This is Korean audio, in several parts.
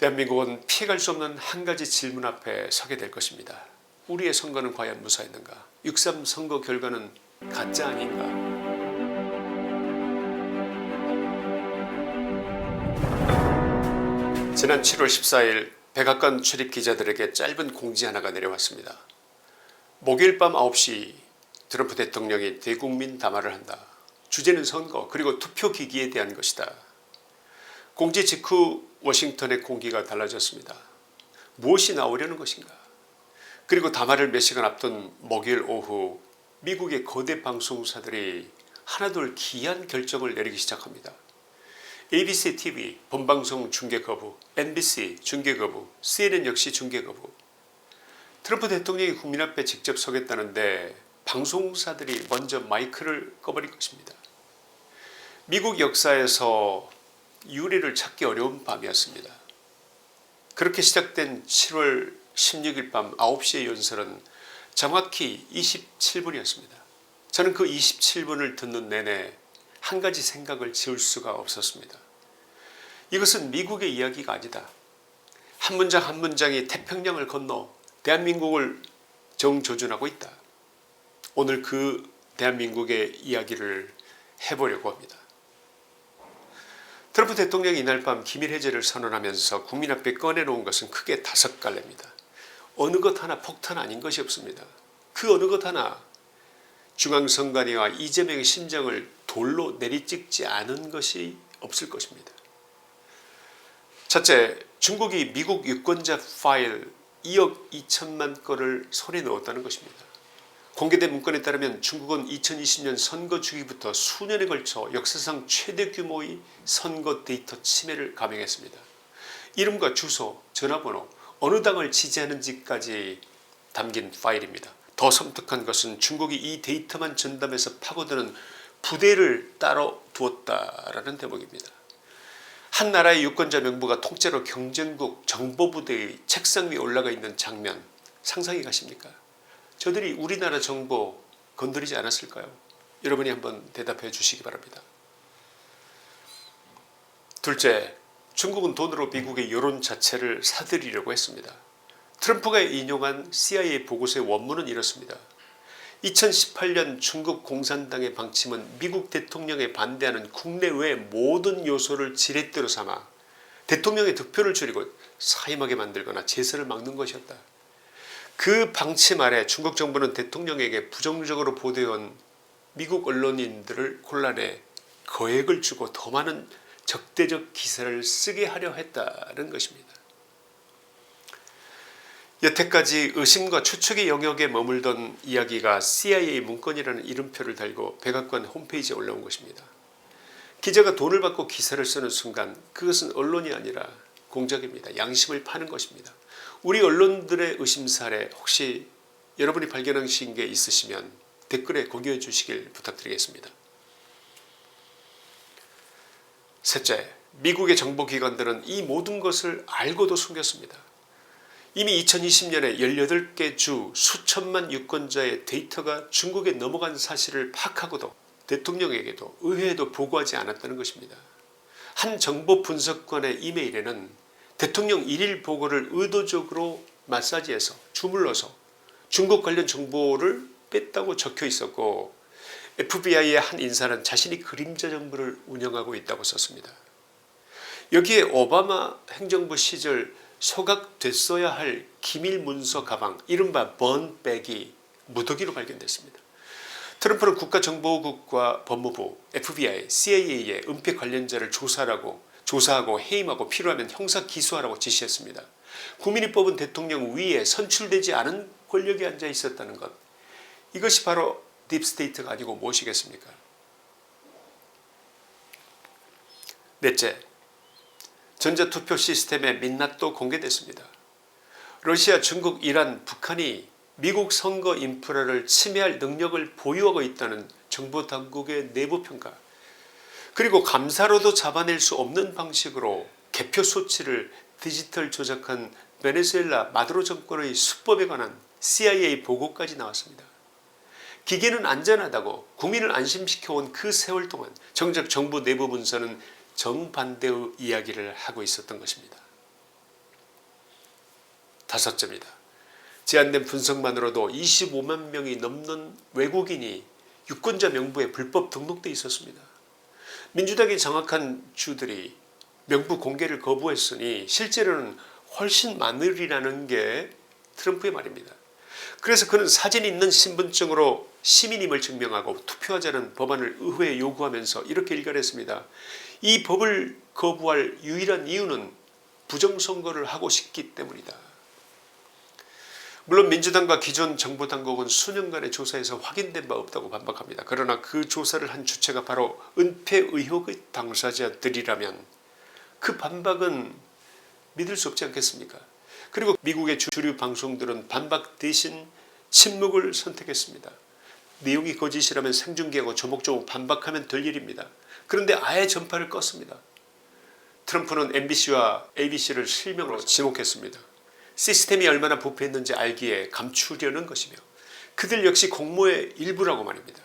대한민국은 피해갈 수 없는 한 가지 질문 앞에 서게 될 것입니다. 우리의 선거는 과연 무사했는가? 6.3 선거 결과는 가짜 아닌가? 지난 7월 14일 백악관 출입 기자들에게 짧은 공지 하나가 내려왔습니다. 목요일 밤 9시 트럼프 대통령이 대국민 담화를 한다. 주제는 선거 그리고 투표기기에 대한 것이다. 공지 직후 워싱턴의 공기가 달라졌습니다. 무엇이 나오려는 것인가? 그리고 담화를 몇 시간 앞둔 목요일 오후 미국의 거대 방송사들이 하나둘 기이한 결정을 내리기 시작합니다. ABC TV 본방송 중계 거부, NBC 중계 거부, CNN 역시 중계 거부. 트럼프 대통령이 국민 앞에 직접 서겠다는데 방송사들이 먼저 마이크를 꺼버린 것입니다. 미국 역사에서 유례를 찾기 어려운 밤이었습니다. 그렇게 시작된 7월 16일 밤 9시의 연설은 정확히 27분이었습니다. 저는 그 27분을 듣는 내내 한 가지 생각을 지울 수가 없었습니다. 이것은 미국의 이야기가 아니다. 한 문장 한 문장이 태평양을 건너 대한민국을 정조준하고 있다. 오늘 그 대한민국의 이야기를 해보려고 합니다. 트럼프 대통령이 이날 밤 기밀 해제를 선언하면서 국민 앞에 꺼내놓은 것은 크게 5갈래입니다. 어느 것 하나 폭탄 아닌 것이 없습니다. 그 어느 것 하나 중앙선관위와 이재명의 심정을 돌로 내리찍지 않은 것이 없을 것입니다. 첫째, 중국이 미국 유권자 파일 2억 2천만 건을 손에 넣었다는 것입니다. 공개된 문건에 따르면 중국은 2020년 선거 주기부터 수년에 걸쳐 역사상 최대 규모의 선거 데이터 침해를 감행했습니다. 이름과 주소, 전화번호, 어느 당을 지지하는지까지 담긴 파일입니다. 더 섬뜩한 것은 중국이 이 데이터만 전담해서 파고드는 부대를 따로 두었다라는 대목입니다. 한 나라의 유권자 명부가 통째로 경쟁국 정보부대의 책상 위에 올라가 있는 장면 상상이 가십니까? 저들이 우리나라 정보 건드리지 않았을까요? 여러분이 한번 대답해 주시기 바랍니다. 둘째, 중국은 돈으로 미국의 여론 자체를 사들이려고 했습니다. 트럼프가 인용한 CIA 보고서의 원문은 이렇습니다. 2018년 중국 공산당의 방침은 미국 대통령에 반대하는 국내외 모든 요소를 지렛대로 삼아 대통령의 득표를 줄이고 사임하게 만들거나 재선을 막는 것이었다. 그 방침 아래 중국 정부는 대통령에게 부정적으로 보도해온 미국 언론인들을 곤란해 거액을 주고 더 많은 적대적 기사를 쓰게 하려 했다는 것입니다. 여태까지 의심과 추측의 영역에 머물던 이야기가 CIA 문건이라는 이름표를 달고 백악관 홈페이지에 올라온 것입니다. 기자가 돈을 받고 기사를 쓰는 순간 그것은 언론이 아니라 공작입니다. 양심을 파는 것입니다. 우리 언론들의 의심사례 혹시 여러분이 발견하신 게 있으시면 댓글에 공유해 주시길 부탁드리겠습니다. 셋째, 미국의 정보기관들은 이 모든 것을 알고도 숨겼습니다. 이미 2020년에 18개 주 수천만 유권자의 데이터가 중국에 넘어간 사실을 파악하고도 대통령에게도 의회에도 보고하지 않았다는 것입니다. 한 정보분석관의 이메일에는 대통령 일일 보고를 의도적으로 마사지해서 주물러서 중국 관련 정보를 뺐다고 적혀 있었고 FBI의 한 인사는 자신이 그림자 정부를 운영하고 있다고 썼습니다. 여기에 오바마 행정부 시절 소각됐어야 할 기밀 문서 가방 이른바 번백이 무더기로 발견됐습니다. 트럼프는 국가정보국과 법무부, FBI, CIA의 은폐 관련자를 조사하고 해임하고 필요하면 형사 기소하라고 지시했습니다. 국민이 뽑은 대통령 위에 선출되지 않은 권력이 앉아 있었다는 것, 이것이 바로 딥스테이트가 아니고 무엇이겠습니까? 넷째, 전자투표 시스템의 민낯도 공개됐습니다. 러시아, 중국, 이란, 북한이 미국 선거 인프라를 침해할 능력을 보유하고 있다는 정보당국의 내부평가, 그리고 감사로도 잡아낼 수 없는 방식으로 개표 수치를 디지털 조작한 베네수엘라 마두로 정권의 수법에 관한 CIA 보고까지 나왔습니다. 기계는 안전하다고 국민을 안심시켜온 그 세월 동안 정작 정부 내부 문서는 정반대의 이야기를 하고 있었던 것입니다. 5점이다. 제한된 분석만으로도 25만 명이 넘는 외국인이 유권자 명부에 불법 등록돼 있었습니다. 민주당의 정확한 주들이 명부 공개를 거부했으니 실제로는 훨씬 많으리라는 게 트럼프의 말입니다. 그래서 그는 사진 있는 신분증으로 시민임을 증명하고 투표하자는 법안을 의회에 요구하면서 이렇게 일갈했습니다. 이 법을 거부할 유일한 이유는 부정선거를 하고 싶기 때문이다. 물론 민주당과 기존 정보당국은 수년간의 조사에서 확인된 바 없다고 반박합니다. 그러나 그 조사를 한 주체가 바로 은폐 의혹의 당사자들이라면 그 반박은 믿을 수 없지 않겠습니까? 그리고 미국의 주류 방송들은 반박 대신 침묵을 선택했습니다. 내용이 거짓이라면 생중계하고 조목조목 반박하면 될 일입니다. 그런데 아예 전파를 껐습니다. 트럼프는 MBC와 ABC를 실명으로 지목했습니다. 시스템이 얼마나 부패했는지 알기에 감추려는 것이며 그들 역시 공모의 일부라고 말입니다.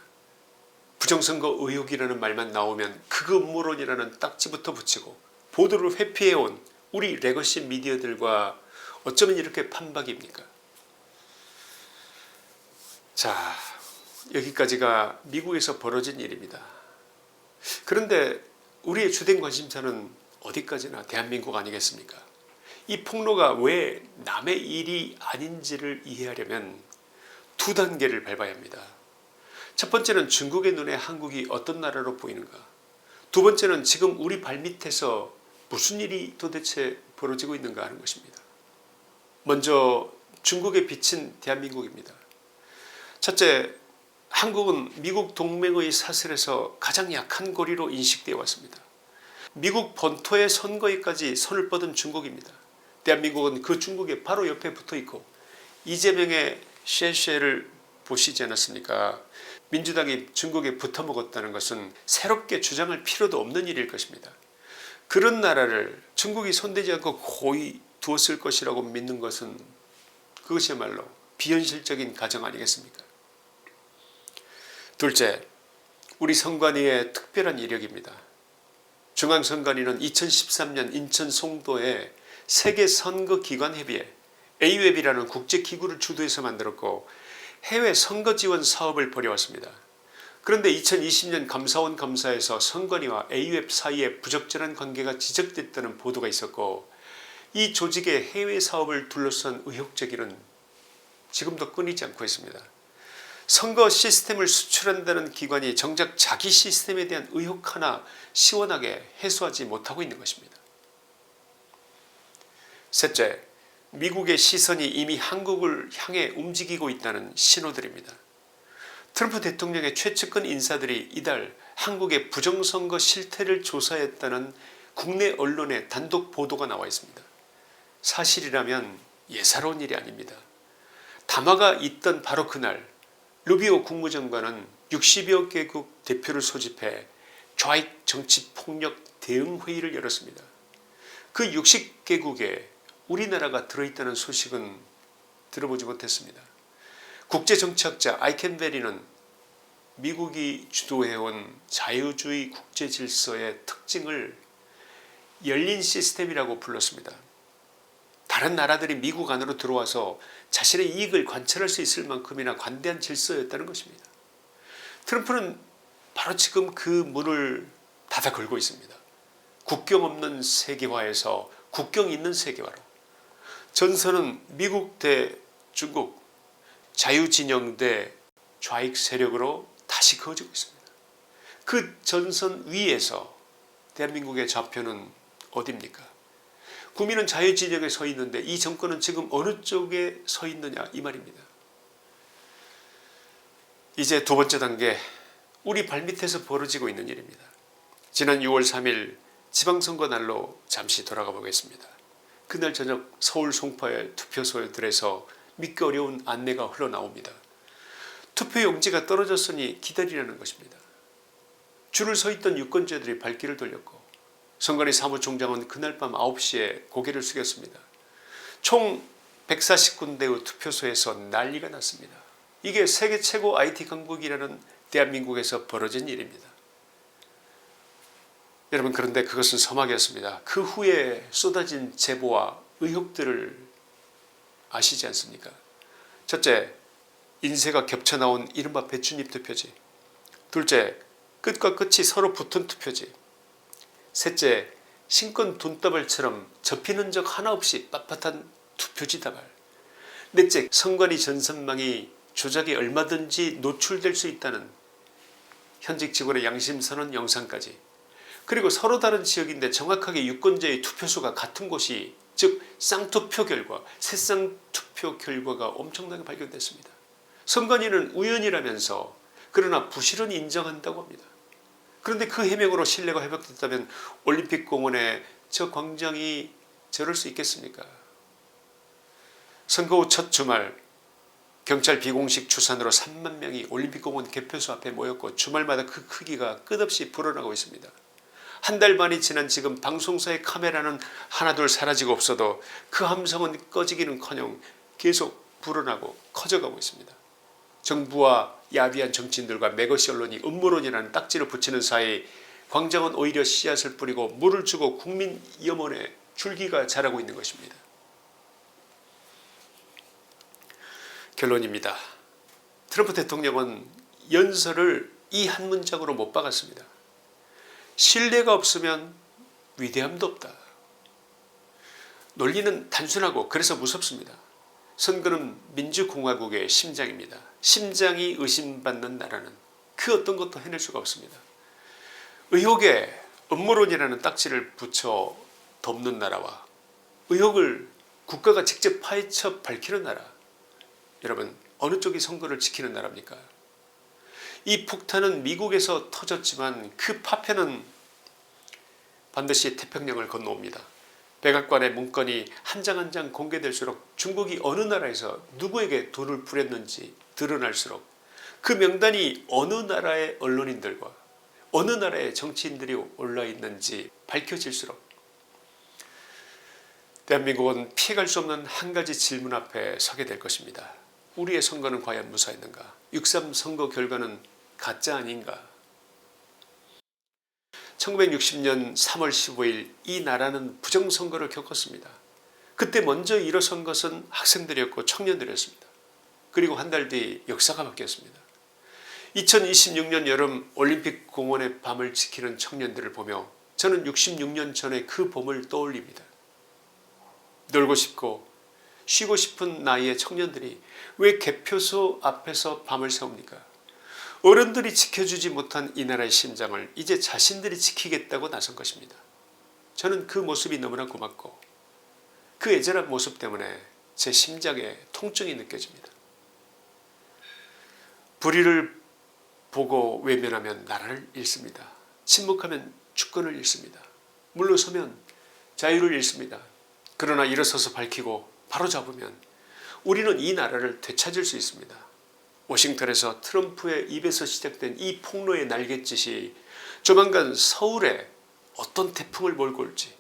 부정선거 의혹이라는 말만 나오면 극음모론이라는 딱지부터 붙이고 보도를 회피해온 우리 레거시 미디어들과 어쩌면 이렇게 판박입니까? 자, 여기까지가 미국에서 벌어진 일입니다. 그런데 우리의 주된 관심사는 어디까지나 대한민국 아니겠습니까? 이 폭로가 왜 남의 일이 아닌지를 이해하려면 두 단계를 밟아야 합니다. 첫 번째는 중국의 눈에 한국이 어떤 나라로 보이는가. 두 번째는 지금 우리 발밑에서 무슨 일이 도대체 벌어지고 있는가 하는 것입니다. 먼저 중국에 비친 대한민국입니다. 첫째, 한국은 미국 동맹의 사슬에서 가장 약한 고리로 인식되어 왔습니다. 미국 본토의 선거에까지 손을 뻗은 중국입니다. 대한민국은 그 중국의 바로 옆에 붙어있고 이재명의 쉐쉐를 보시지 않았습니까? 민주당이 중국에 붙어먹었다는 것은 새롭게 주장할 필요도 없는 일일 것입니다. 그런 나라를 중국이 손대지 않고 고이 두었을 것이라고 믿는 것은 그것이야말로 비현실적인 가정 아니겠습니까? 둘째, 우리 선관위의 특별한 이력입니다. 중앙선관위는 2013년 인천 송도에 세계선거기관협의회 AWEB이라는 국제기구를 주도해서 만들었고 해외 선거지원 사업을 벌여왔습니다. 그런데 2020년 감사원 감사에서 선관위와 AWEB 사이에 부적절한 관계가 지적됐다는 보도가 있었고 이 조직의 해외 사업을 둘러싼 의혹 제기는 지금도 끊이지 않고 있습니다. 선거 시스템을 수출한다는 기관이 정작 자기 시스템에 대한 의혹 하나 시원하게 해소하지 못하고 있는 것입니다. 셋째, 미국의 시선이 이미 한국을 향해 움직이고 있다는 신호들입니다. 트럼프 대통령의 최측근 인사들이 이달 한국의 부정선거 실태를 조사했다는 국내 언론의 단독 보도가 나와 있습니다. 사실이라면 예사로운 일이 아닙니다. 담화가 있던 바로 그날 루비오 국무장관은 60여 개국 대표를 소집해 좌익 정치폭력 대응회의를 열었습니다. 그 60개국에 우리나라가 들어있다는 소식은 들어보지 못했습니다. 국제정치학자 아이켄베리는 미국이 주도해온 자유주의 국제질서의 특징을 열린 시스템이라고 불렀습니다. 다른 나라들이 미국 안으로 들어와서 자신의 이익을 관철할 수 있을 만큼이나 관대한 질서였다는 것입니다. 트럼프는 바로 지금 그 문을 닫아 걸고 있습니다. 국경 없는 세계화에서 국경 있는 세계화로 전선은 미국 대 중국, 자유진영 대 좌익 세력으로 다시 그어지고 있습니다. 그 전선 위에서 대한민국의 좌표는 어디입니까? 국민은 자유진영에 서 있는데 이 정권은 지금 어느 쪽에 서 있느냐 이 말입니다. 이제 두 번째 단계, 우리 발밑에서 벌어지고 있는 일입니다. 지난 6월 3일 지방선거 날로 잠시 돌아가 보겠습니다. 그날 저녁 서울 송파의 투표소들에서 믿기 어려운 안내가 흘러나옵니다. 투표용지가 떨어졌으니 기다리라는 것입니다. 줄을 서 있던 유권자들이 발길을 돌렸고 선관위 사무총장은 그날 밤 9시에 고개를 숙였습니다. 총 140군데의 투표소에서 난리가 났습니다. 이게 세계 최고 IT 강국이라는 대한민국에서 벌어진 일입니다. 여러분, 그런데 그것은 서막이었습니다. 그 후에 쏟아진 제보와 의혹들을 아시지 않습니까? 첫째, 인쇄가 겹쳐 나온 이른바 배춧잎 투표지. 둘째, 끝과 끝이 서로 붙은 투표지. 셋째, 신권 돈다발처럼 접힌 흔적 하나 없이 빳빳한 투표지 다발. 넷째, 선관위 전산망이 조작에 얼마든지 노출될 수 있다는 현직 직원의 양심선언 영상까지. 그리고 서로 다른 지역인데 정확하게 유권자의 투표수가 같은 곳이, 즉 쌍투표 결과, 새쌍투표 결과가 엄청나게 발견됐습니다. 선관위는 우연이라면서 그러나 부실은 인정한다고 합니다. 그런데 그 해명으로 신뢰가 회복됐다면 올림픽공원에 저 광장이 저럴 수 있겠습니까? 선거 후 첫 주말 경찰 비공식 추산으로 3만 명이 올림픽공원 개표소 앞에 모였고 주말마다 그 크기가 끝없이 불어나고 있습니다. 한 달 반이 지난 지금 방송사의 카메라는 하나둘 사라지고 없어도 그 함성은 꺼지기는커녕 계속 불어나고 커져가고 있습니다. 정부와 야비한 정치인들과 매거시 언론이 음모론이라는 딱지를 붙이는 사이 광장은 오히려 씨앗을 뿌리고 물을 주고 국민 염원에 줄기가 자라고 있는 것입니다. 결론입니다. 트럼프 대통령은 연설을 이 한 문장으로 못 박았습니다. 신뢰가 없으면 위대함도 없다. 논리는 단순하고 그래서 무섭습니다. 선거는 민주공화국의 심장입니다. 심장이 의심받는 나라는 그 어떤 것도 해낼 수가 없습니다. 의혹에 음모론이라는 딱지를 붙여 덮는 나라와 의혹을 국가가 직접 파헤쳐 밝히는 나라, 여러분 어느 쪽이 선거를 지키는 나라입니까? 이 폭탄은 미국에서 터졌지만 그 파편은 반드시 태평양을 건너옵니다. 백악관의 문건이 한 장 한 장 공개될수록 중국이 어느 나라에서 누구에게 돈을 뿌렸는지 드러날수록 그 명단이 어느 나라의 언론인들과 어느 나라의 정치인들이 올라있는지 밝혀질수록 대한민국은 피해갈 수 없는 한 가지 질문 앞에 서게 될 것입니다. 우리의 선거는 과연 무사했는가? 6.3 선거 결과는 가짜 아닌가? 1960년 3월 15일 이 나라는 부정선거를 겪었습니다. 그때 먼저 일어선 것은 학생들이었고 청년들이었습니다. 그리고 한 달 뒤 역사가 바뀌었습니다. 2026년 여름 올림픽 공원의 밤을 지키는 청년들을 보며 저는 66년 전의 그 봄을 떠올립니다. 놀고 싶고 쉬고 싶은 나이의 청년들이 왜 개표소 앞에서 밤을 새웁니까? 어른들이 지켜주지 못한 이 나라의 심장을 이제 자신들이 지키겠다고 나선 것입니다. 저는 그 모습이 너무나 고맙고 그 애절한 모습 때문에 제 심장에 통증이 느껴집니다. 불의를 보고 외면하면 나라를 잃습니다. 침묵하면 주권을 잃습니다. 물러서면 자유를 잃습니다. 그러나 일어서서 밝히고 바로잡으면 우리는 이 나라를 되찾을 수 있습니다. 워싱턴에서 트럼프의 입에서 시작된 이 폭로의 날갯짓이 조만간 서울에 어떤 태풍을 몰고 올지,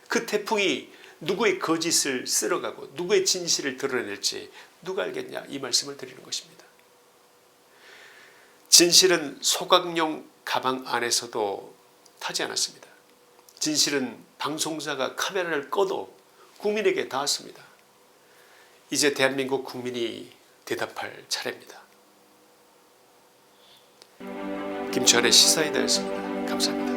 그 태풍이 누구의 거짓을 쓸어가고 누구의 진실을 드러낼지 누가 알겠냐, 이 말씀을 드리는 것입니다. 진실은 소각용 가방 안에서도 타지 않았습니다. 진실은 방송사가 카메라를 꺼도 국민에게 닿았습니다. 이제 대한민국 국민이 대답할 차례입니다. 김치환의 시사이다였습니다. 감사합니다.